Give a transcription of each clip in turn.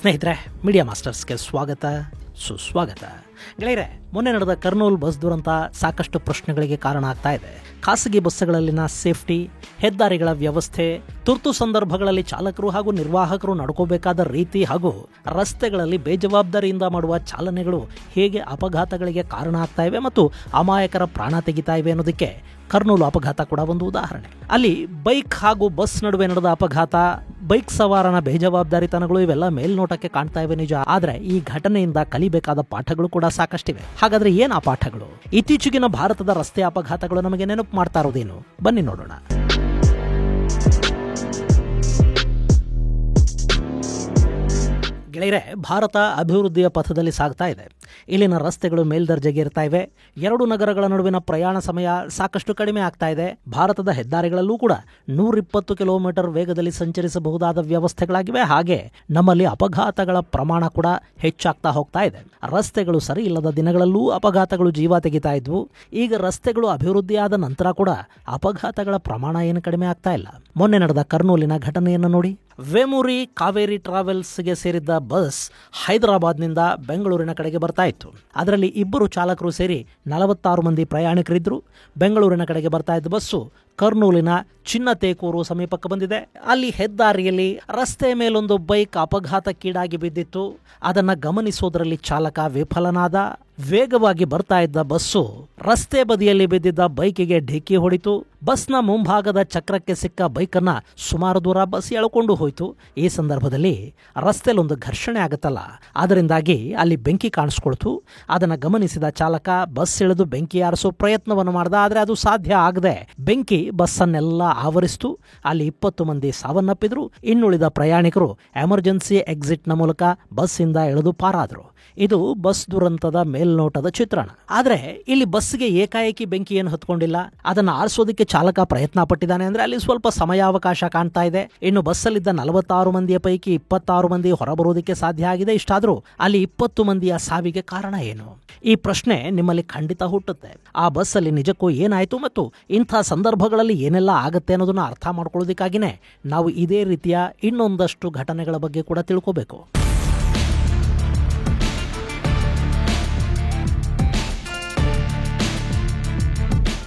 ಸ್ನೇಹಿತರೆ, ಮೀಡಿಯಾ ಮಾಸ್ಟರ್ಸ್ಗೆ ಸ್ವಾಗತ ಸುಸ್ವಾಗತ. ಗೆಳೆಯರೆ, ಮೊನ್ನೆ ನಡೆದ ಕರ್ನೂಲ್ ಬಸ್ ದುರಂತ ಸಾಕಷ್ಟು ಪ್ರಶ್ನೆಗಳಿಗೆ ಕಾರಣ ಆಗ್ತಾ ಇದೆ. ಖಾಸಗಿ ಬಸ್ಗಳಲ್ಲಿನ ಸೇಫ್ಟಿ, ಹೆದ್ದಾರಿಗಳ ವ್ಯವಸ್ಥೆ, ತುರ್ತು ಸಂದರ್ಭಗಳಲ್ಲಿ ಚಾಲಕರು ಹಾಗೂ ನಿರ್ವಾಹಕರು ನಡ್ಕೋಬೇಕಾದ ರೀತಿ ಹಾಗೂ ರಸ್ತೆಗಳಲ್ಲಿ ಬೇಜವಾಬ್ದಾರಿಯಿಂದ ಮಾಡುವ ಚಾಲನೆಗಳು ಹೇಗೆ ಅಪಘಾತಗಳಿಗೆ ಕಾರಣ ಆಗ್ತಾ ಇವೆ ಮತ್ತು ಅಮಾಯಕರ ಪ್ರಾಣ ತೆಗಿತಾ ಇವೆ ಅನ್ನೋದಕ್ಕೆ ಕರ್ನೂಲು ಅಪಘಾತ ಕೂಡ ಒಂದು ಉದಾಹರಣೆ. ಅಲ್ಲಿ ಬೈಕ್ ಹಾಗೂ ಬಸ್ ನಡುವೆ ನಡೆದ ಅಪಘಾತ, ಬೈಕ್ ಸವಾರನ ಬೇಜವಾಬ್ದಾರಿತನಗಳು ಇವೆಲ್ಲ ಮೇಲ್ನೋಟಕ್ಕೆ ಕಾಣ್ತಾ ಇವೆ ನಿಜ. ಆದ್ರೆ ಈ ಘಟನೆಯಿಂದ ಕಲಿಬೇಕಾದ ಪಾಠಗಳು ಕೂಡ ಸಾಕಷ್ಟಿವೆ. ಹಾಗಾದ್ರೆ ಏನ್ ಆ ಪಾಠಗಳು? ಇತ್ತೀಚೆಗಿನ ಭಾರತದ ರಸ್ತೆ ಅಪಘಾತಗಳು ನಮಗೆ ನೆನಪು ಮಾಡ್ತಾ ಇರೋದೇನು? ಬನ್ನಿ ನೋಡೋಣ. ಗೆಳೆಯರೆ, ಭಾರತ ಅಭಿವೃದ್ಧಿಯ ಪಥದಲ್ಲಿ ಸಾಗ್ತಾ ಇದೆ. ಇಲ್ಲಿನ ರಸ್ತೆಗಳು ಮೇಲ್ದರ್ಜೆಗೆ ಇರ್ತಾ ಇವೆ. ಎರಡು ನಗರಗಳ ನಡುವಿನ ಪ್ರಯಾಣ ಸಮಯ ಸಾಕಷ್ಟು ಕಡಿಮೆ ಆಗ್ತಾ ಇದೆ. ಭಾರತದ ಹೆದ್ದಾರಿಗಳಲ್ಲೂ ಕೂಡ 120 ಕಿಲೋಮೀಟರ್ ವೇಗದಲ್ಲಿ ಸಂಚರಿಸಬಹುದಾದ ವ್ಯವಸ್ಥೆಗಳಾಗಿವೆ. ಹಾಗೆ ನಮ್ಮಲ್ಲಿ ಅಪಘಾತಗಳ ಪ್ರಮಾಣ ಕೂಡ ಹೆಚ್ಚಾಗ್ತಾ ಹೋಗ್ತಾ ಇದೆ. ರಸ್ತೆಗಳು ಸರಿ ಇಲ್ಲದ ದಿನಗಳಲ್ಲೂ ಅಪಘಾತಗಳು ಜೀವ ತೆಗಿತಾ ಇದ್ವು. ಈಗ ರಸ್ತೆಗಳು ಅಭಿವೃದ್ಧಿಯಾದ ನಂತರ ಕೂಡ ಅಪಘಾತಗಳ ಪ್ರಮಾಣ ಏನು ಕಡಿಮೆ ಆಗ್ತಾ ಇಲ್ಲ. ಮೊನ್ನೆ ನಡೆದ ಕರ್ನೂಲಿನ ಘಟನೆಯನ್ನು ನೋಡಿ. ವೇಮೂರಿ ಕಾವೇರಿ ಟ್ರಾವೆಲ್ಸ್ಗೆ ಸೇರಿದ್ದ ಬಸ್ ಹೈದರಾಬಾದ್ನಿಂದ ಬೆಂಗಳೂರಿನ ಕಡೆಗೆ ಬರ್ತಾ ಇತ್ತು. ಅದರಲ್ಲಿ ಇಬ್ಬರು ಚಾಲಕರು ಸೇರಿ 46 ಮಂದಿ ಪ್ರಯಾಣಿಕರಿದ್ರು. ಬೆಂಗಳೂರಿನ ಕಡೆಗೆ ಬರ್ತಾ ಇದ್ದ ಬಸ್ಸು ಕರ್ನೂಲಿನ ಚಿನ್ನತೇಕೂರು ಸಮೀಪಕ್ಕೆ ಬಂದಿದೆ. ಅಲ್ಲಿ ಹೆದ್ದಾರಿಯಲ್ಲಿ ರಸ್ತೆ ಮೇಲೊಂದು ಬೈಕ್ ಅಪಘಾತಕ್ಕೀಡಾಗಿ ಬಿದ್ದಿತ್ತು. ಅದನ್ನ ಗಮನಿಸೋದ್ರಲ್ಲಿ ಚಾಲಕ ವಿಫಲನಾದ. ವೇಗವಾಗಿ ಬರ್ತಾ ಇದ್ದ ಬಸ್ಸು ರಸ್ತೆ ಬದಿಯಲ್ಲಿ ಬಿದ್ದಿದ್ದ ಬೈಕಿಗೆ ಡಿಕ್ಕಿ ಹೊಡಿತು. ಬಸ್ನ ಮುಂಭಾಗದ ಚಕ್ರಕ್ಕೆ ಸಿಕ್ಕ ಬೈಕನ್ನ ಸುಮಾರು ದೂರ ಬಸ್ ಎಳ್ಕೊಂಡು ಹೋಯಿತು. ಈ ಸಂದರ್ಭದಲ್ಲಿ ರಸ್ತೆಲೊಂದು ಘರ್ಷಣೆ ಆಗುತ್ತಲ್ಲ, ಅದರಿಂದಾಗಿ ಅಲ್ಲಿ ಬೆಂಕಿ ಕಾಣಿಸ್ಕೊಳ್ತು. ಅದನ್ನ ಗಮನಿಸಿದ ಚಾಲಕ ಬಸ್ ಇಳಿದು ಬೆಂಕಿ ಆರಿಸೋ ಪ್ರಯತ್ನವನ್ನು ಮಾಡ್ದ. ಆದ್ರೆ ಅದು ಸಾಧ್ಯ ಆಗದೆ ಬೆಂಕಿ ಬಸ್ಸನ್ನೆಲ್ಲ ಆವರಿಸಿತು. ಅಲ್ಲಿ 20 ಮಂದಿ ಸಾವನ್ನಪ್ಪಿದ್ರು. ಇನ್ನುಳಿದ ಪ್ರಯಾಣಿಕರು ಎಮರ್ಜೆನ್ಸಿ ಎಕ್ಸಿಟ್ನ ಮೂಲಕ ಬಸ್ಸಿಂದ ಇಳಿದು ಪಾರಾದ್ರು. ಇದು ಬಸ್ ದುರಂತದ ಮೇಲ್ನೋಟದ ಚಿತ್ರಣ. ಆದ್ರೆ ಇಲ್ಲಿ ಬಸ್ಗೆ ಏಕಾಏಕಿ ಬೆಂಕಿ ಏನು ಹತ್ಕೊಂಡಿಲ್ಲ. ಅದನ್ನ ಆರಿಸೋದಕ್ಕೆ ಚಾಲಕ ಪ್ರಯತ್ನ ಪಟ್ಟಿದ್ದಾನೆ. ಅಂದ್ರೆ ಅಲ್ಲಿ ಸ್ವಲ್ಪ ಸಮಯಾವಕಾಶ ಕಾಣ್ತಾ ಇದೆ. ಇನ್ನು ಬಸ್ಸಲ್ಲಿದ್ದ 46 ಮಂದಿಯ ಪೈಕಿ 26 ಮಂದಿ ಹೊರಬರೋದಕ್ಕೆ ಸಾಧ್ಯ ಆಗಿದೆ. ಇಷ್ಟಾದ್ರೂ ಅಲ್ಲಿ 20 ಮಂದಿಯ ಸಾವಿಗೆ ಕಾರಣ ಏನು? ಈ ಪ್ರಶ್ನೆ ನಿಮ್ಮಲ್ಲಿ ಖಂಡಿತ ಹುಟ್ಟುತ್ತೆ. ಆ ಬಸ್ಸಲ್ಲಿ ನಿಜಕ್ಕೂ ಏನಾಯ್ತು ಮತ್ತು ಇಂಥ ಸಂದರ್ಭಗಳಲ್ಲಿ ಏನೆಲ್ಲ ಆಗುತ್ತೆ ಅನ್ನೋದನ್ನ ಅರ್ಥ ಮಾಡ್ಕೊಳ್ಳೋದಕ್ಕಾಗಿನೇ ನಾವು ಇದೇ ರೀತಿಯ ಇನ್ನೊಂದಷ್ಟು ಘಟನೆಗಳ ಬಗ್ಗೆ ಕೂಡ ತಿಳ್ಕೋಬೇಕು.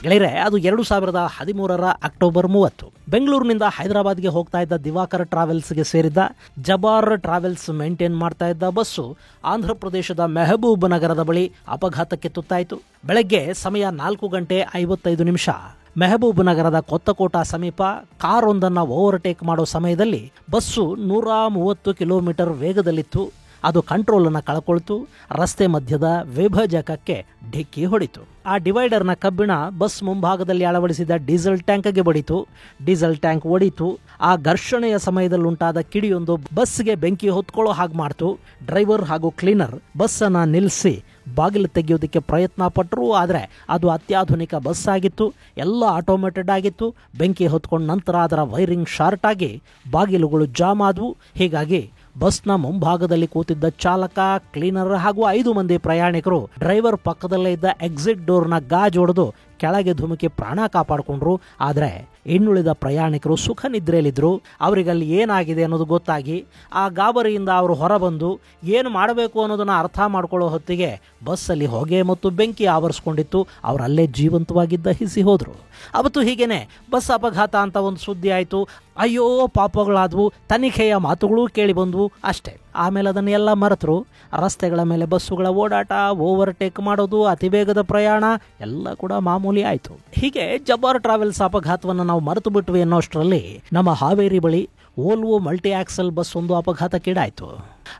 ಗೆಳೆಯರೆ, ಅದು 2013 ಅಕ್ಟೋಬರ್ 30 ಬೆಂಗಳೂರಿನಿಂದ ಹೈದರಾಬಾದ್ಗೆ ಹೋಗ್ತಾ ಇದ್ದ ದಿವಾಕರ್ ಟ್ರಾವೆಲ್ಸ್ಗೆ ಸೇರಿದ್ದ ಜಬಾರ್ ಟ್ರಾವೆಲ್ಸ್ ಮೇಂಟೈನ್ ಮಾಡ್ತಾ ಇದ್ದ ಬಸ್ಸು ಆಂಧ್ರ ಪ್ರದೇಶದ ಮೆಹಬೂಬ್ ನಗರದ ಬಳಿ ಅಪಘಾತಕ್ಕೆ ತುತ್ತಾಯಿತು. ಬೆಳಗ್ಗೆ ಸಮಯ 4:55 ಮೆಹಬೂಬ್ ನಗರದ ಕೊತ್ತಕೋಟ ಸಮೀಪ ಕಾರೊಂದನ್ನು ಓವರ್ಟೇಕ್ ಮಾಡೋ ಸಮಯದಲ್ಲಿ ಬಸ್ಸು 130 ಕಿಲೋಮೀಟರ್ ವೇಗದಲ್ಲಿತ್ತು. ಅದು ಕಂಟ್ರೋಲನ್ನು ಕಳ್ಕೊಳ್ತು. ರಸ್ತೆ ಮಧ್ಯದ ವಿಭಜಕಕ್ಕೆ ಡಿಕ್ಕಿ ಹೊಡಿತು. ಆ ಡಿವೈಡರ್ನ ಕಬ್ಬಿಣ ಬಸ್ ಮುಂಭಾಗದಲ್ಲಿ ಅಳವಡಿಸಿದ ಡೀಸೆಲ್ ಟ್ಯಾಂಕ್ಗೆ ಬಡಿತು. ಡೀಸೆಲ್ ಟ್ಯಾಂಕ್ ಒಡಿತು. ಆ ಘರ್ಷಣೆಯ ಸಮಯದಲ್ಲಿ ಉಂಟಾದ ಕಿಡಿಯೊಂದು ಬಸ್ಗೆ ಬೆಂಕಿ ಹೊತ್ಕೊಳ್ಳೋ ಹಾಗೆ ಮಾಡ್ತು. ಡ್ರೈವರ್ ಹಾಗೂ ಕ್ಲೀನರ್ ಬಸ್ಸನ್ನು ನಿಲ್ಲಿಸಿ ಬಾಗಿಲು ತೆಗೆಯೋದಕ್ಕೆ ಪ್ರಯತ್ನ ಪಟ್ಟರು. ಆದರೆ ಅದು ಅತ್ಯಾಧುನಿಕ ಬಸ್ ಆಗಿತ್ತು. ಎಲ್ಲ ಆಟೋಮೇಟೆಡ್ ಆಗಿತ್ತು. ಬೆಂಕಿ ಹೊತ್ಕೊಂಡ ನಂತರ ಅದರ ವೈರಿಂಗ್ ಶಾರ್ಟ್ ಆಗಿ ಬಾಗಿಲುಗಳು ಜಾಮ್ ಆದವು. ಹೀಗಾಗಿ ಬಸ್ನ ಮುಂಭಾಗದಲ್ಲಿ ಕೂತಿದ್ದ ಚಾಲಕ, ಕ್ಲೀನರ್ ಹಾಗೂ 5 ಮಂದಿ ಪ್ರಯಾಣಿಕರು ಡ್ರೈವರ್ ಪಕ್ಕದಲ್ಲೇ ಇದ್ದ ಎಕ್ಸಿಟ್ ಡೋರ್ನ ಗಾಜ್ ಹೊಡೆದು ಕೆಳಗೆ ಧುಮುಕಿ ಪ್ರಾಣ ಕಾಪಾಡಿಕೊಂಡ್ರು. ಆದರೆ ಇನ್ನುಳಿದ ಪ್ರಯಾಣಿಕರು ಸುಖ ನಿದ್ರೆಯಲ್ಲಿದ್ದರು. ಅವರಿಗಲ್ಲಿ ಏನಾಗಿದೆ ಅನ್ನೋದು ಗೊತ್ತಾಗಿ ಆ ಗಾಬರಿಯಿಂದ ಅವರು ಹೊರಬಂದು ಏನು ಮಾಡಬೇಕು ಅನ್ನೋದನ್ನು ಅರ್ಥ ಮಾಡ್ಕೊಳ್ಳೋ ಹೊತ್ತಿಗೆ ಬಸ್ಸಲ್ಲಿ ಹೊಗೆ ಮತ್ತು ಬೆಂಕಿ ಆವರಿಸ್ಕೊಂಡಿತ್ತು. ಅವರಲ್ಲೇ ಜೀವಂತವಾಗಿದ್ದ ಹಿಸಿ ಹೋದರು. ಅವತ್ತು ಹೀಗೇನೆ ಬಸ್ ಅಪಘಾತ ಅಂತ ಒಂದು ಸುದ್ದಿ ಆಯಿತು. ಅಯ್ಯೋ ಪಾಪಗಳಾದವು, ತನಿಖೆಯ ಮಾತುಗಳು ಕೇಳಿ ಬಂದವು. ಅಷ್ಟೇ. ಆಮೇಲೆ ಅದನ್ನೆಲ್ಲ ಮರೆತರು. ರಸ್ತೆಗಳ ಮೇಲೆ ಬಸ್ಸುಗಳ ಓಡಾಟ, ಓವರ್ಟೇಕ್ ಮಾಡೋದು, ಅತಿವೇಗದ ಪ್ರಯಾಣ ಎಲ್ಲ ಕೂಡ ಮಾಮೂಲಿ ಆಯಿತು. ಹೀಗೆ ಜಬ್ಬಾರ್ ಟ್ರಾವೆಲ್ಸ್ ಅಪಘಾತವನ್ನು ನಾವು ಮರೆತು ಬಿಟ್ವಿ ಅನ್ನೋಷ್ಟರಲ್ಲಿ ನಮ್ಮ ಹಾವೇರಿ ಬಳಿ ಓಲ್ವೋ ಮಲ್ಟಿ ಆಕ್ಸಲ್ ಬಸ್ ಒಂದು ಅಪಘಾತಕ್ಕೀಡಾಯಿತು.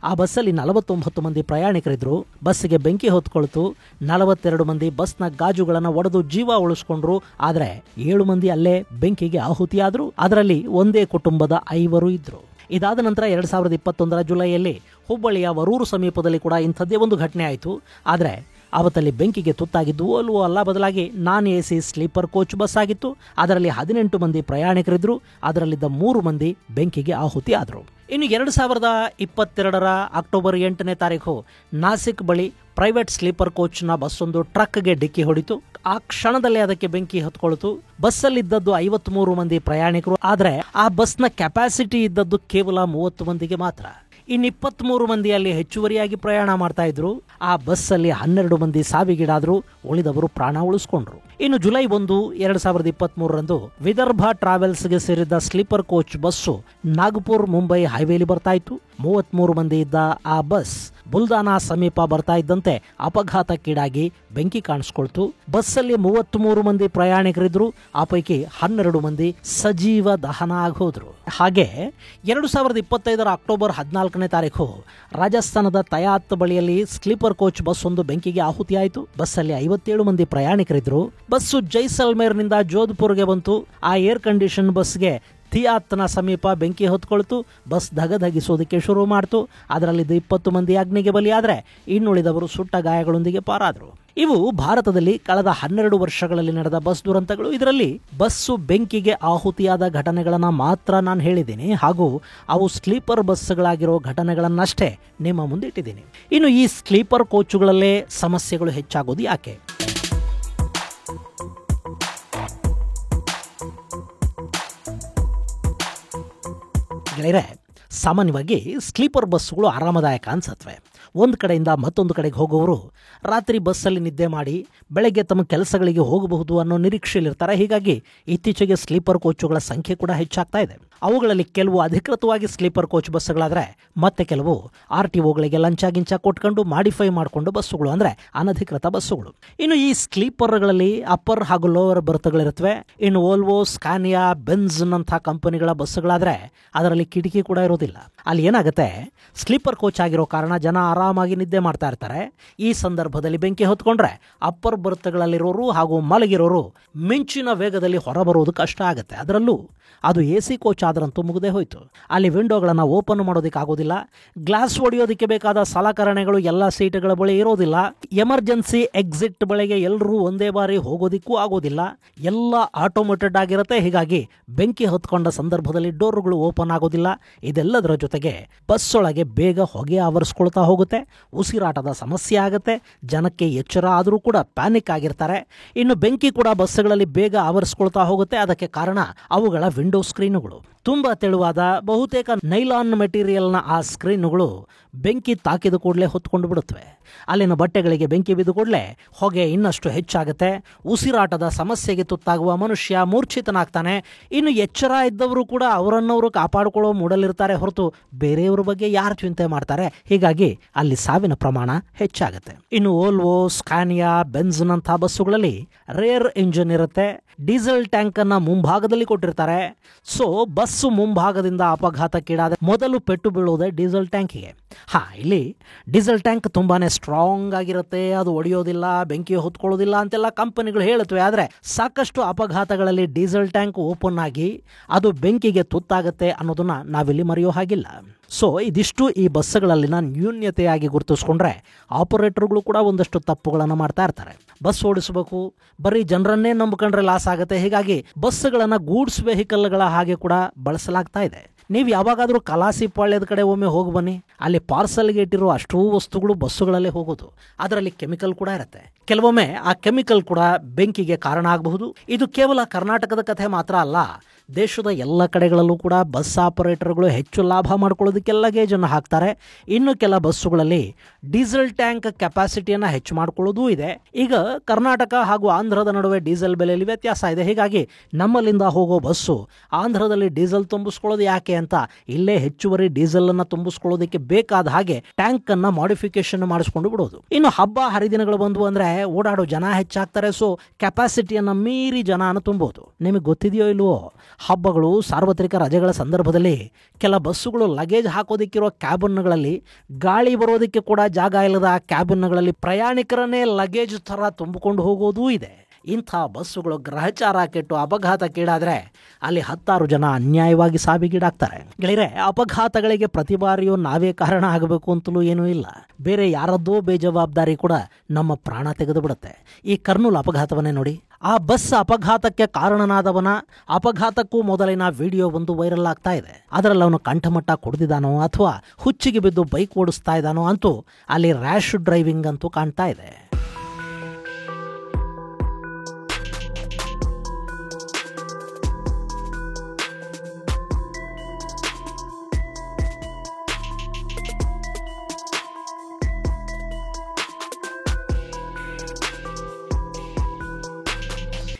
ಆ ಬಸ್ಸಲ್ಲಿ 49 ಮಂದಿ ಪ್ರಯಾಣಿಕರಿದ್ರು. ಬಸ್ಸಿಗೆ ಬೆಂಕಿ ಹೊತ್ಕೊಳ್ತು. 42 ಮಂದಿ ಬಸ್ನ ಗಾಜುಗಳನ್ನು ಒಡೆದು ಜೀವ ಉಳಿಸ್ಕೊಂಡ್ರು. ಆದರೆ 7 ಮಂದಿ ಅಲ್ಲೇ ಬೆಂಕಿಗೆ ಆಹುತಿಯಾದ್ರು. ಅದರಲ್ಲಿ ಒಂದೇ ಕುಟುಂಬದ 5 ಇದ್ರು. ಇದಾದ ನಂತರ 2021 ಜುಲೈಯಲ್ಲಿ ಹುಬ್ಬಳ್ಳಿಯ ವರೂರು ಸಮೀಪದಲ್ಲಿ ಕೂಡ ಇಂಥದ್ದೇ ಒಂದು ಘಟನೆ ಆಯಿತು. ಆದರೆ ಅವತ್ತಲ್ಲಿ ಬೆಂಕಿಗೆ ತುತ್ತಾಗಿದ್ದು ಓಲ್ವೋ ಅಲ್ಲ, ಬದಲಾಗಿ ನಾನ್ AC ಸ್ಲೀಪರ್ ಕೋಚ್ ಬಸ್ ಆಗಿತ್ತು. ಅದರಲ್ಲಿ 18 ಮಂದಿ ಪ್ರಯಾಣಿಕರಿದ್ರು. ಅದರಲ್ಲಿದ್ದ 3 ಮಂದಿ ಬೆಂಕಿಗೆ ಆಹುತಿ ಆದರು. ಇನ್ನು 2022 ಅಕ್ಟೋಬರ್ 8 ನಾಸಿಕ್ ಬಳಿ ಪ್ರೈವೇಟ್ ಸ್ಲೀಪರ್ ಕೋಚ್ನ ಬಸ್ಸೊಂದು ಟ್ರಕ್ಗೆ ಡಿಕ್ಕಿ ಹೊಡಿತು. ಆ ಕ್ಷಣದಲ್ಲೇ ಅದಕ್ಕೆ ಬೆಂಕಿ ಹತ್ಕೊಳ್ತು. ಬಸ್ಸಲ್ಲಿದ್ದದ್ದು 53 ಮಂದಿ ಪ್ರಯಾಣಿಕರು. ಆದರೆ ಆ ಬಸ್ನ ಕೆಪಾಸಿಟಿ ಇದ್ದದ್ದು ಕೇವಲ 30 ಮಂದಿಗೆ ಮಾತ್ರ. ಇನ್ನು 23 ಮಂದಿಯಲ್ಲಿ ಹೆಚ್ಚುವರಿಯಾಗಿ ಪ್ರಯಾಣ ಮಾಡ್ತಾ ಇದ್ರು. ಆ ಬಸ್ಸಲ್ಲಿ 12 ಮಂದಿ ಸಾವಿಗೀಡಾದ್ರು, ಉಳಿದವರು ಪ್ರಾಣ ಉಳಿಸ್ಕೊಂಡ್ರು. ಇನ್ನು ಜುಲೈ 1, 2023ರಂದು ವಿದರ್ಭ ಟ್ರಾವೆಲ್ಸ್ಗೆ ಸೇರಿದ sleeper coach bus Nagpur Mumbai ಹೈವೇಲಿ ಬರ್ತಾ ಇತ್ತು. 33 ಮಂದಿ ಇದ್ದ ಆ ಬಸ್ ಬುಲ್ದಾನಾ ಸಮೀಪ ಬರ್ತಾ ಇದ್ದಂತೆ ಅಪಘಾತಕ್ಕೀಡಾಗಿ ಬೆಂಕಿ ಕಾಣಿಸ್ಕೊಳ್ತು. ಬಸ್ಸಲ್ಲಿ 33 ಮಂದಿ ಪ್ರಯಾಣಿಕರಿದ್ರು. ಆ ಪೈಕಿ 12 ಮಂದಿ ಸಜೀವ ದಹನ ಆಗೋದ್ರು. ಹಾಗೆ 2025 ಅಕ್ಟೋಬರ್ 14ನೇ ತಾರೀಕು ರಾಜಸ್ಥಾನದ ತಯಾತ್ ಬಳಿಯಲ್ಲಿ ಸ್ಲೀಪರ್ ಕೋಚ್ ಬಸ್ ಒಂದು ಬೆಂಕಿಗೆ ಆಹುತಿಯಾಯಿತು. ಬಸ್ಸಲ್ಲಿ 57 ಮಂದಿ ಪ್ರಯಾಣಿಕರಿದ್ರು. ಬಸ್ಸು ಜೈಸಲ್ಮೇರ್ನಿಂದ ಜೋಧ್ಪುರ್ಗೆ ಬಂತು. ಆ ಏರ್ ಕಂಡೀಷನ್ ಬಸ್ಗೆ ಥಿಯಾತ್ನ ಸಮೀಪ ಬೆಂಕಿ ಹೊತ್ಕೊಳ್ತು. ಬಸ್ ಧಗಧಗಿಸೋದಕ್ಕೆ ಶುರು ಮಾಡ್ತು. ಅದರಲ್ಲಿದ್ದ 20 ಮಂದಿ ಅಗ್ನಿಗೆ ಬಲಿಯಾದ್ರೆ ಇನ್ನುಳಿದವರು ಸುಟ್ಟ ಗಾಯಗಳೊಂದಿಗೆ ಪಾರಾದ್ರು. ಇವು ಭಾರತದಲ್ಲಿ ಕಳೆದ 12 ವರ್ಷಗಳಲ್ಲಿ ನಡೆದ ಬಸ್ ದುರಂತಗಳು. ಇದರಲ್ಲಿ ಬಸ್ಸು ಬೆಂಕಿಗೆ ಆಹುತಿಯಾದ ಘಟನೆಗಳನ್ನ ಮಾತ್ರ ನಾನು ಹೇಳಿದ್ದೀನಿ, ಹಾಗೂ ಅವು ಸ್ಲೀಪರ್ ಬಸ್ಗಳಾಗಿರೋ ಘಟನೆಗಳನ್ನಷ್ಟೇ ನಿಮ್ಮ ಮುಂದಿಟ್ಟಿದ್ದೀನಿ. ಇನ್ನು ಈ ಸ್ಲೀಪರ್ ಕೋಚುಗಳಲ್ಲೇ ಸಮಸ್ಯೆಗಳು ಹೆಚ್ಚಾಗೋದು ಯಾಕೆ? ಗೆಳೆಯರೆ, ಸಾಮಾನ್ಯವಾಗಿ ಸ್ಲೀಪರ್ ಬಸ್ಸುಗಳು ಆರಾಮದಾಯಕ ಅನ್ಸತ್ವೆ. ಒಂದು ಕಡೆಯಿಂದ ಮತ್ತೊಂದು ಕಡೆಗೆ ಹೋಗೋರು ರಾತ್ರಿ ಬಸ್ಸಲ್ಲಿ ನಿದ್ದೆ ಮಾಡಿ ಬೆಳಗ್ಗೆ ತಮ್ಮ ಕೆಲಸಗಳಿಗೆ ಹೋಗಬಹುದು ಅನ್ನೋ ನಿರೀಕ್ಷೆಯಲ್ಲಿರ್ತಾರೆ. ಹೀಗಾಗಿ ಇತ್ತೀಚೆಗೆ ಸ್ಲೀಪರ್ ಕೋಚುಗಳ ಸಂಖ್ಯೆ ಕೂಡ ಹೆಚ್ಚಾಗ್ತಾ ಇದೆ. ಅವುಗಳಲ್ಲಿ ಕೆಲವು ಅಧಿಕೃತವಾಗಿ ಸ್ಲೀಪರ್ ಕೋಚ್ ಬಸ್ಸುಗಳಾದರೆ ಮತ್ತೆ ಕೆಲವು RTOಗಳಿಗೆ ಲಂಚ ಕೊಟ್ಕೊಂಡು ಮಾಡಿಫೈ ಮಾಡಿಕೊಂಡು ಬಸ್ಸುಗಳು, ಅಂದರೆ ಅನಧಿಕೃತ ಬಸ್ಸುಗಳು. ಇನ್ನು ಈ ಸ್ಲೀಪರ್ಗಳಲ್ಲಿ ಅಪ್ಪರ್ ಹಾಗೂ ಲೋವರ್ ಬರ್ತ್ಗಳಿರುತ್ತವೆ. ಇನ್ನು ವೋಲ್ವೋ, ಸ್ಕಾನಿಯಾ, ಬೆನ್ಸ್ ನಂಥ ಕಂಪನಿಗಳ ಬಸ್ಸುಗಳಾದರೆ ಅದರಲ್ಲಿ ಕಿಟಕಿ ಕೂಡ ಇರೋದಿಲ್ಲ. ಅಲ್ಲಿ ಏನಾಗುತ್ತೆ, ಸ್ಲೀಪರ್ ಕೋಚ್ ಆಗಿರೋ ಕಾರಣ ಜನ ಆರಾಮಾಗಿ ನಿದ್ದೆ ಮಾಡ್ತಾ ಇರ್ತಾರೆ. ಈ ಸಂದರ್ಭದಲ್ಲಿ ಬೆಂಕಿ ಹೊತ್ಕೊಂಡ್ರೆ ಅಪ್ಪರ್ ಬರ್ತ್ಗಳಲ್ಲಿರೋರು ಹಾಗೂ ಮಲಗಿರೋರು ಮಿಂಚಿನ ವೇಗದಲ್ಲಿ ಹೊರಬರೋದು ಕಷ್ಟ ಆಗುತ್ತೆ. ಅದರಲ್ಲೂ ಅದು AC ಕೋಚ್ ಆದ್ರಂತೂ ಮುಗದೆ ಹೋಯ್ತು. ಅಲ್ಲಿ ವಿಂಡೋಗಳನ್ನು ಓಪನ್ ಮಾಡೋದಕ್ಕೆ ಆಗೋದಿಲ್ಲ. ಗ್ಲಾಸ್ ಹೊಡೆಯೋದಕ್ಕೆ ಬೇಕಾದ ಸಲಕರಣೆಗಳು ಎಲ್ಲ ಸೀಟ್ಗಳ ಬಳಿ ಇರೋದಿಲ್ಲ. ಎಮರ್ಜೆನ್ಸಿ ಎಕ್ಸಿಟ್ ಬಳಿಗೆ ಎಲ್ಲರೂ ಒಂದೇ ಬಾರಿ ಹೋಗೋದಿಕ್ಕೂ ಆಗೋದಿಲ್ಲ. ಎಲ್ಲ ಆಟೋಮೇಟೆಡ್ ಆಗಿರುತ್ತೆ. ಹೀಗಾಗಿ ಬೆಂಕಿ ಹೊತ್ಕೊಂಡ ಸಂದರ್ಭದಲ್ಲಿ ಡೋರ್ಗಳು ಓಪನ್ ಆಗೋದಿಲ್ಲ. ಇದೆಲ್ಲದರ ಜೊತೆಗೆ ಬಸ್ ಒಳಗೆ ಬೇಗ ಹೊಗೆ ಆವರಿಸ್ಕೊಳ್ತಾ ಹೋಗುತ್ತೆ. ಉಸಿರಾಟದ ಸಮಸ್ಯೆ ಆಗುತ್ತೆ. ಜನಕ್ಕೆ ಎಚ್ಚರ ಆದರೂ ಕೂಡ ಪ್ಯಾನಿಕ್ ಆಗಿರ್ತಾರೆ. ಇನ್ನು ಬೆಂಕಿ ಕೂಡ ಬಸ್ಗಳಲ್ಲಿ ಬೇಗ ಆವರಿಸ್ಕೊಳ್ತಾ ಹೋಗುತ್ತೆ. ಅದಕ್ಕೆ ಕಾರಣ ಅವುಗಳ ವಿಂಡೋ ಸ್ಕ್ರೀನುಗಳು. ತುಂಬಾ ತೆಳುವಾದ ಬಹುತೇಕ ನೈಲಾನ್ ಮೆಟೀರಿಯಲ್ನ ಆ ಸ್ಕ್ರೀನುಗಳು ಬೆಂಕಿ ತಾಕಿದ ಕೂಡಲೇ ಹೊತ್ಕೊಂಡು ಬಿಡುತ್ತವೆ. ಅಲ್ಲಿನ ಬಟ್ಟೆಗಳಿಗೆ ಬೆಂಕಿ ಬಿದ್ದು ಕೂಡಲೇ ಹೊಗೆ ಇನ್ನಷ್ಟು ಹೆಚ್ಚಾಗುತ್ತೆ. ಉಸಿರಾಟದ ಸಮಸ್ಯೆಗೆ ತುತ್ತಾಗುವ ಮನುಷ್ಯ ಮೂರ್ಛಿತನಾಗ್ತಾನೆ. ಇನ್ನು ಎಚ್ಚರ ಇದ್ದವರು ಕೂಡ ಅವರನ್ನವರು ಕಾಪಾಡಿಕೊಳ್ಳೋ ಮೂಡಲಿರ್ತಾರೆ ಹೊರತು ಬೇರೆಯವ್ರ ಬಗ್ಗೆ ಯಾರು ಚಿಂತೆ ಮಾಡ್ತಾರೆ. ಹೀಗಾಗಿ ಅಲ್ಲಿ ಸಾವಿನ ಪ್ರಮಾಣ ಹೆಚ್ಚಾಗುತ್ತೆ. ಇನ್ನು ವೋಲ್ವೋ, ಸ್ಕಾನಿಯಾ, ಬೆನ್ಸ್ ನಂಥ ಬಸ್ಸುಗಳಲ್ಲಿ ರೇರ್ ಇಂಜಿನ್ ಇರುತ್ತೆ. ಡೀಸೆಲ್ ಟ್ಯಾಂಕ್ ಅನ್ನ ಮುಂಭಾಗದಲ್ಲಿ ಕೊಟ್ಟಿರ್ತಾರೆ. ಸೊ ಬಸ್ಸು ಮುಂಭಾಗದಿಂದ ಅಪಘಾತಕ್ಕೀಡಾದ ಮೊದಲು ಪೆಟ್ಟು ಬೀಳುವುದೇ ಡೀಸೆಲ್ ಟ್ಯಾಂಕಿಗೆ. ಇಲ್ಲಿ ಡೀಸೆಲ್ ಟ್ಯಾಂಕ್ ತುಂಬಾನೇ ಸ್ಟ್ರಾಂಗ್ ಆಗಿರುತ್ತೆ, ಅದು ಒಡೆಯೋದಿಲ್ಲ, ಬೆಂಕಿ ಹೊತ್ಕೊಳ್ಳೋದಿಲ್ಲ ಅಂತೆಲ್ಲ ಕಂಪನಿಗಳು ಹೇಳುತ್ತವೆ. ಆದರೆ ಸಾಕಷ್ಟು ಅಪಘಾತಗಳಲ್ಲಿ ಡೀಸೆಲ್ ಟ್ಯಾಂಕ್ ಓಪನ್ ಆಗಿ ಅದು ಬೆಂಕಿಗೆ ತುತ್ತಾಗುತ್ತೆ ಅನ್ನೋದನ್ನ ನಾವಿಲ್ಲಿ ಮರೆಯೋ ಹಾಗಿಲ್ಲ. ಸೊ ಇದಿಷ್ಟು ಈ ಬಸ್ಸುಗಳಲ್ಲಿನ ನ್ಯೂನ್ಯತೆಯಾಗಿ ಗುರುತಿಸ್ಕೊಂಡ್ರೆ ಆಪರೇಟರ್ಗಳು ಕೂಡ ಒಂದಷ್ಟು ತಪ್ಪುಗಳನ್ನು ಮಾಡ್ತಾ ಇರ್ತಾರೆ. ಬಸ್ ಓಡಿಸಬೇಕು, ಬರೀ ಜನರನ್ನೇ ನಂಬಿಕೊಂಡ್ರೆ ಲಾಸ್ ಆಗುತ್ತೆ. ಹೀಗಾಗಿ ಬಸ್ಸುಗಳನ್ನು ಗೂಡ್ಸ್ ವೆಹಿಕಲ್ಗಳ ಹಾಗೆ ಕೂಡ ಬಳಸಲಾಗ್ತಾ ಇದೆ. ನೀವು ಯಾವಾಗಾದರೂ ಕಲಾಸಿಪಾಳ್ಯದ ಕಡೆ ಒಮ್ಮೆ ಹೋಗಿ ಬನ್ನಿ, ಅಲ್ಲಿ ಪಾರ್ಸಲ್ಗೆ ಇಟ್ಟಿರೋ ಅಷ್ಟೂ ವಸ್ತುಗಳು ಬಸ್ಸುಗಳಲ್ಲೇ ಹೋಗೋದು. ಅದರಲ್ಲಿ ಕೆಮಿಕಲ್ ಕೂಡ ಇರುತ್ತೆ. ಕೆಲವೊಮ್ಮೆ ಆ ಕೆಮಿಕಲ್ ಕೂಡ ಬೆಂಕಿಗೆ ಕಾರಣ ಆಗಬಹುದು. ಇದು ಕೇವಲ ಕರ್ನಾಟಕದ ಕಥೆ ಮಾತ್ರ ಅಲ್ಲ, ದೇಶದ ಎಲ್ಲ ಕಡೆಗಳಲ್ಲೂ ಕೂಡ ಬಸ್ ಆಪರೇಟರ್ಗಳು ಹೆಚ್ಚು ಲಾಭ ಮಾಡ್ಕೊಳ್ಳೋದಕ್ಕೆ ಲಗೇಜನ್ನು ಹಾಕ್ತಾರೆ. ಇನ್ನು ಕೆಲ ಬಸ್ಸುಗಳಲ್ಲಿ ಡೀಸೆಲ್ ಟ್ಯಾಂಕ್ ಕೆಪಾಸಿಟಿಯನ್ನು ಹೆಚ್ಚು ಮಾಡ್ಕೊಳ್ಳೋದೂ ಇದೆ. ಈಗ ಕರ್ನಾಟಕ ಹಾಗೂ ಆಂಧ್ರದ ನಡುವೆ ಡೀಸೆಲ್ ಬೆಲೆಯಲ್ಲಿ ವ್ಯತ್ಯಾಸ ಇದೆ. ಹೀಗಾಗಿ ನಮ್ಮಲ್ಲಿಂದ ಹೋಗೋ ಬಸ್ಸು ಆಂಧ್ರದಲ್ಲಿ ಡೀಸೆಲ್ ತುಂಬಿಸ್ಕೊಳ್ಳೋದು ಯಾಕೆ ಅಂತ ಇಲ್ಲೇ ಹೆಚ್ಚುವರಿ ಡೀಸೆಲ್ ಅನ್ನ ತುಂಬಿಸ್ಕೊಳ್ಳೋದಕ್ಕೆ ಬೇಕಾದ ಹಾಗೆ ಟ್ಯಾಂಕ್ ಅನ್ನ ಮಾಡಿಫಿಕೇಶನ್ ಮಾಡಿಸ್ಕೊಂಡು ಬಿಡೋದು. ಇನ್ನು ಹಬ್ಬ ಹರಿದಿನಗಳು ಬಂದು ಅಂದ್ರೆ ಓಡಾಡೋ ಜನ ಹೆಚ್ಚಾಗ್ತಾರೆ. ಸೊ ಕೆಪಾಸಿಟಿಯನ್ನ ಮೀರಿ ಜನನ ತುಂಬೋದು. ನಿಮಗೆ ಗೊತ್ತಿದೆಯೋ ಇಲ್ವೋ, ಹಬ್ಬಗಳು, ಸಾರ್ವತ್ರಿಕ ರಜೆಗಳ ಸಂದರ್ಭದಲ್ಲಿ ಕೆಲ ಬಸ್ಸುಗಳು ಲಗೇಜ್ ಹಾಕೋದಿಕ್ಕಿರೋ ಕ್ಯಾಬಿನ್ಗಳಲ್ಲಿ ಗಾಳಿ ಬರೋದಕ್ಕೆ ಕೂಡ ಜಾಗ ಇಲ್ಲದ ಆ ಕ್ಯಾಬಿನ್ಗಳಲ್ಲಿ ಪ್ರಯಾಣಿಕರನ್ನೇ ಲಗೇಜ್ ತರ ತುಂಬಿಕೊಂಡು ಹೋಗೋದೂ ಇದೆ. ಇಂಥ ಬಸ್ಸುಗಳು ಗ್ರಹಚಾರ ಕೆಟ್ಟು ಅಪಘಾತಕ್ಕೀಡಾದರೆ ಅಲ್ಲಿ 10 ಜನ ಅನ್ಯಾಯವಾಗಿ ಸಾವಿಗೀಡಾಗ್ತಾರೆ. ಗೆಳೆಯರೆ, ಅಪಘಾತಗಳಿಗೆ ಪ್ರತಿ ಬಾರಿಯೂ ನಾವೇ ಕಾರಣ ಆಗಬೇಕು ಅಂತಲೂ ಏನೂ ಇಲ್ಲ. ಬೇರೆ ಯಾರದ್ದೋ ಬೇಜವಾಬ್ದಾರಿ ಕೂಡ ನಮ್ಮ ಪ್ರಾಣ ತೆಗೆದು ಬಿಡುತ್ತೆ. ಈ ಕರ್ನೂಲ್ ಅಪಘಾತವನ್ನೇ ನೋಡಿ. ಆ ಬಸ್ ಅಪಘಾತಕ್ಕೆ ಕಾರಣನಾದವನ ಅಪಘಾತಕ್ಕೂ ಮೊದಲಿನ ವಿಡಿಯೋ ಒಂದು ವೈರಲ್ ಆಗ್ತಾ ಇದೆ. ಅದರಲ್ಲಿ ಅವನು ಕಂಠಮಟ್ಟ ಕುಡಿದಿದ್ದಾನೋ ಅಥವಾ ಹುಚ್ಚಿಗೆ ಬಿದ್ದು ಬೈಕ್ ಓಡಿಸ್ತಾ ಇದ್ದಾನೋ ಅಂತೂ ಅಲ್ಲಿ ರ್ಯಾಶ್ ಡ್ರೈವಿಂಗ್ ಅಂತೂ ಕಾಣ್ತಾ ಇದೆ.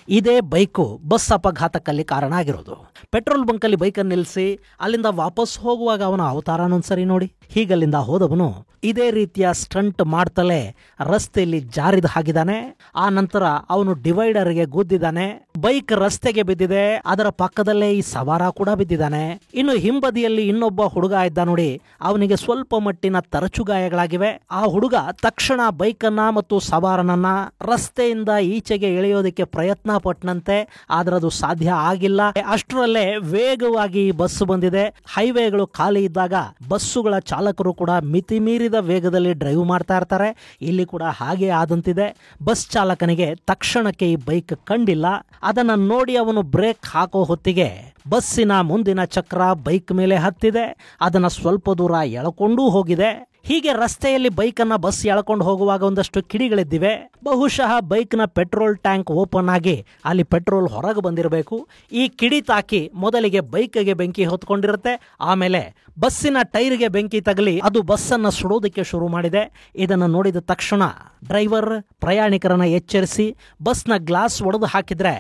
ಇದೇ ಬೈಕು ಬಸ್ ಅಪಘಾತಕ್ಕಲ್ಲಿ ಕಾರಣ ಆಗಿರೋದು. ಪೆಟ್ರೋಲ್ ಬಂಕಲ್ಲಿ ಬೈಕನ್ನು ನಿಲ್ಲಿಸಿ ಅಲ್ಲಿಂದ ವಾಪಸ್ ಹೋಗುವಾಗ ಅವನ ಅವತಾರನೊಂದ್ಸರಿ ನೋಡಿ. ಹೀಗಲ್ಲಿಂದ ಹೋದವನು ಇದೇ ರೀತಿಯ ಸ್ಟಂಟ್ ಮಾಡ್ತಲೇ ರಸ್ತೆಯಲ್ಲಿ ಜಾರಿದ ಹಾಗಿದ್ದಾನೆ. ಆ ನಂತರ ಅವನು ಡಿವೈಡರ್ಗೆ ಗುದ್ದಿದ್ದಾನೆ. ಬೈಕ್ ರಸ್ತೆಗೆ ಬಿದ್ದಿದೆ. ಅದರ ಪಕ್ಕದಲ್ಲೇ ಈ ಸವಾರ ಕೂಡ ಬಿದ್ದಿದ್ದಾನೆ. ಇನ್ನು ಹಿಂಬದಿಯಲ್ಲಿ ಇನ್ನೊಬ್ಬ ಹುಡುಗ ಇದ್ದ ನೋಡಿ, ಅವನಿಗೆ ಸ್ವಲ್ಪ ಮಟ್ಟಿನ ತರಚು ಗಾಯಗಳಾಗಿವೆ. ಆ ಹುಡುಗ ತಕ್ಷಣ ಬೈಕನ್ನ ಮತ್ತು ಸವಾರನನ್ನ ರಸ್ತೆಯಿಂದ ಈಚೆಗೆ ಎಳೆಯೋದಕ್ಕೆ ಪ್ರಯತ್ನ ಪಟ್ಟನಂತೆ, ಆದ್ರೆ ಅದು ಸಾಧ್ಯ ಆಗಿಲ್ಲ. ಅಷ್ಟರಲ್ಲೇ ವೇಗವಾಗಿ ಬಸ್ ಬಂದಿದೆ. ಹೈವೇಗಳು ಖಾಲಿ ಇದ್ದಾಗ ಬಸ್ಸುಗಳ ಚಾಲಕರು ಕೂಡ ಮಿತಿ ಮೀರಿದ ವೇಗದಲ್ಲಿ ಡ್ರೈವ್ ಮಾಡ್ತಾ ಇರ್ತಾರೆ. ಇಲ್ಲಿ ಕೂಡ ಹಾಗೆ ಆದಂತಿದೆ. ಬಸ್ ಚಾಲಕನಿಗೆ ತಕ್ಷಣಕ್ಕೆ ಈ ಬೈಕ್ ಕಂಡಿಲ್ಲ. ಅದನ್ನ ನೋಡಿ ಅವನು ಬ್ರೇಕ್ ಹಾಕೋ ಹೊತ್ತಿಗೆ ಬಸ್ಸಿನ ಮುಂದಿನ ಚಕ್ರ ಬೈಕ್ ಮೇಲೆ ಹತ್ತಿದೆ. ಅದನ್ನ ಸ್ವಲ್ಪ ದೂರ ಎಳ್ಕೊಂಡೂ ಹೋಗಿದೆ. ಹೀಗೆ ರಸ್ತೆಯಲ್ಲಿ ಬೈಕನ್ನ ಬಸ್ ಎಳ್ಕೊಂಡು ಹೋಗುವಾಗ ಒಂದಷ್ಟು ಕಿಡಿಗಳಿದ್ದಿವೆ. ಬಹುಶಃ ಬೈಕ್ನ ಪೆಟ್ರೋಲ್ ಟ್ಯಾಂಕ್ ಓಪನ್ ಆಗಿ ಅಲ್ಲಿ ಪೆಟ್ರೋಲ್ ಹೊರಗೆ ಬಂದಿರಬೇಕು. ಈ ಕಿಡಿ ತಾಕಿ ಮೊದಲಿಗೆ ಬೈಕ್ಗೆ ಬೆಂಕಿ ಹೊತ್ಕೊಂಡಿರುತ್ತೆ. ಆಮೇಲೆ ಬಸ್ಸಿನ ಟೈರ್ಗೆ ಬೆಂಕಿ ತಗಲಿ ಅದು ಬಸ್ಸನ್ನು ಸುಡೋದಕ್ಕೆ ಶುರು ಮಾಡಿದೆ. ಇದನ್ನು ನೋಡಿದ ತಕ್ಷಣ ಡ್ರೈವರ್ ಪ್ರಯಾಣಿಕರನ್ನ ಎಚ್ಚರಿಸಿ ಬಸ್ನ ಗ್ಲಾಸ್ ಒಡೆದು ಹಾಕಿದ್ರೆ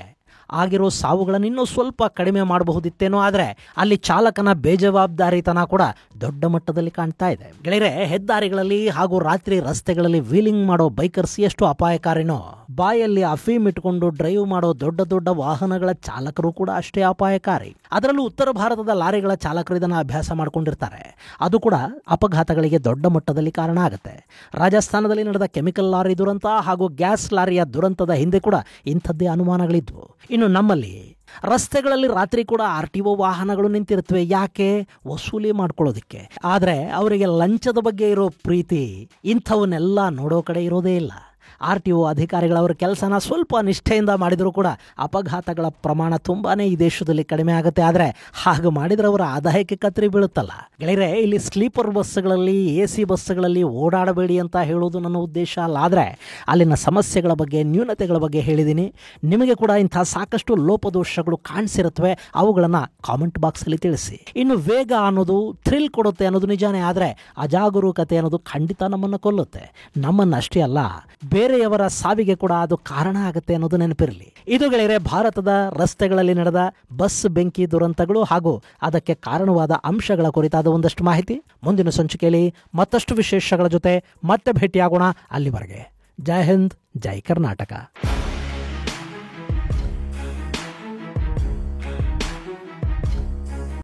ಆಗಿರೋ ಸಾವುಗಳನ್ನು ಇನ್ನೂ ಸ್ವಲ್ಪ ಕಡಿಮೆ ಮಾಡಬಹುದಿತ್ತೇನೋ. ಆದರೆ ಅಲ್ಲಿ ಚಾಲಕನ ಬೇಜವಾಬ್ದಾರಿತನ ಕೂಡ ದೊಡ್ಡ ಮಟ್ಟದಲ್ಲಿ ಕಾಣ್ತಾ ಇದೆ. ಗೆಳೆಯರೆ, ಹೆದ್ದಾರಿಗಳಲ್ಲಿ ಹಾಗೂ ರಾತ್ರಿ ರಸ್ತೆಗಳಲ್ಲಿ ವೀಲಿಂಗ್ ಮಾಡೋ ಬೈಕರ್ಸ್ ಎಷ್ಟು ಅಪಾಯಕಾರಿನೋ, ಬಾಯಲ್ಲಿ ಅಫೀಮ್ ಇಟ್ಕೊಂಡು ಡ್ರೈವ್ ಮಾಡೋ ದೊಡ್ಡ ದೊಡ್ಡ ವಾಹನಗಳ ಚಾಲಕರು ಕೂಡ ಅಷ್ಟೇ ಅಪಾಯಕಾರಿ. ಅದರಲ್ಲೂ ಉತ್ತರ ಭಾರತದ ಲಾರಿಗಳ ಚಾಲಕರು ಇದನ್ನು ಅಭ್ಯಾಸ ಮಾಡ್ಕೊಂಡಿರ್ತಾರೆ. ಅದು ಕೂಡ ಅಪಘಾತಗಳಿಗೆ ದೊಡ್ಡ ಮಟ್ಟದಲ್ಲಿ ಕಾರಣ ಆಗುತ್ತೆ. ರಾಜಸ್ಥಾನದಲ್ಲಿ ನಡೆದ ಕೆಮಿಕಲ್ ಲಾರಿ ದುರಂತ ಹಾಗೂ ಗ್ಯಾಸ್ ಲಾರಿಯ ದುರಂತದ ಹಿಂದೆ ಕೂಡ ಇಂಥದ್ದೇ ಅನುಮಾನಗಳಿದ್ವು. ಇನ್ನು ನಮ್ಮಲ್ಲಿ ರಸ್ತೆಗಳಲ್ಲಿ ರಾತ್ರಿ ಕೂಡ RTO ವಾಹನಗಳು ನಿಂತಿರುತ್ತವೆ. ಯಾಕೆ? ವಸೂಲಿ ಮಾಡ್ಕೊಳ್ಳೋದಿಕ್ಕೆ. ಆದರೆ ಅವರಿಗೆ ಲಂಚದ ಬಗ್ಗೆ ಇರೋ ಪ್ರೀತಿ ಇಂಥವನ್ನೆಲ್ಲ ನೋಡೋ ಕಡೆ ಇರೋದೇ ಇಲ್ಲ. RTO ಅಧಿಕಾರಿಗಳವರ ಕೆಲಸನ ಸ್ವಲ್ಪ ನಿಷ್ಠೆಯಿಂದ ಮಾಡಿದರೂ ಕೂಡ ಅಪಘಾತಗಳ ಪ್ರಮಾಣ ತುಂಬಾನೇ ಈ ದೇಶದಲ್ಲಿ ಕಡಿಮೆ ಆಗುತ್ತೆ. ಆದರೆ ಹಾಗೆ ಮಾಡಿದ್ರೆ ಅವರ ಆದಾಯಕ್ಕೆ ಕತ್ತರಿ ಬೀಳುತ್ತಲ್ಲ. ಗೆಳೆಯರೆ, ಇಲ್ಲಿ ಸ್ಲೀಪರ್ ಬಸ್ಗಳಲ್ಲಿ AC ಬಸ್ಗಳಲ್ಲಿ ಓಡಾಡಬೇಡಿ ಅಂತ ಹೇಳೋದು ನನ್ನ ಉದ್ದೇಶ ಅಲ್ಲ. ಆದರೆ ಅಲ್ಲಿನ ಸಮಸ್ಯೆಗಳ ಬಗ್ಗೆ, ನ್ಯೂನತೆಗಳ ಬಗ್ಗೆ ಹೇಳಿದ್ದೀನಿ. ನಿಮಗೆ ಕೂಡ ಇಂಥ ಸಾಕಷ್ಟು ಲೋಪದೋಷಗಳು ಕಾಣಿಸಿರುತ್ತವೆ. ಅವುಗಳನ್ನು ಕಾಮೆಂಟ್ ಬಾಕ್ಸಲ್ಲಿ ತಿಳಿಸಿ. ಇನ್ನು ವೇಗ ಅನ್ನೋದು ಥ್ರಿಲ್ ಕೊಡುತ್ತೆ ಅನ್ನೋದು ನಿಜಾನೇ. ಆದರೆ ಅಜಾಗರೂಕತೆ ಅನ್ನೋದು ಖಂಡಿತ ನಮ್ಮನ್ನು ಕೊಲ್ಲುತ್ತೆ. ನಮ್ಮನ್ನಷ್ಟೇ ಅಲ್ಲ, ಬೇರೆಯವರ ಸಾವಿಗೆ ಕೂಡ ಅದು ಕಾರಣ ಆಗುತ್ತೆ ಅನ್ನೋದು ನೆನಪಿರಲಿ. ಇದು ಗೆಳೆಯರೆ, ಭಾರತದ ರಸ್ತೆಗಳಲ್ಲಿ ನಡೆದ ಬಸ್ ಬೆಂಕಿ ದುರಂತಗಳು ಹಾಗೂ ಅದಕ್ಕೆ ಕಾರಣವಾದ ಅಂಶಗಳ ಕುರಿತಾದ ಒಂದಷ್ಟು ಮಾಹಿತಿ. ಮುಂದಿನ ಸಂಚಿಕೆಯಲ್ಲಿ ಮತ್ತಷ್ಟು ವಿಶೇಷಗಳ ಜೊತೆ ಮತ್ತೆ ಭೇಟಿಯಾಗೋಣ. ಅಲ್ಲಿವರೆಗೆ ಜೈ ಹಿಂದ್, ಜೈ ಕರ್ನಾಟಕ.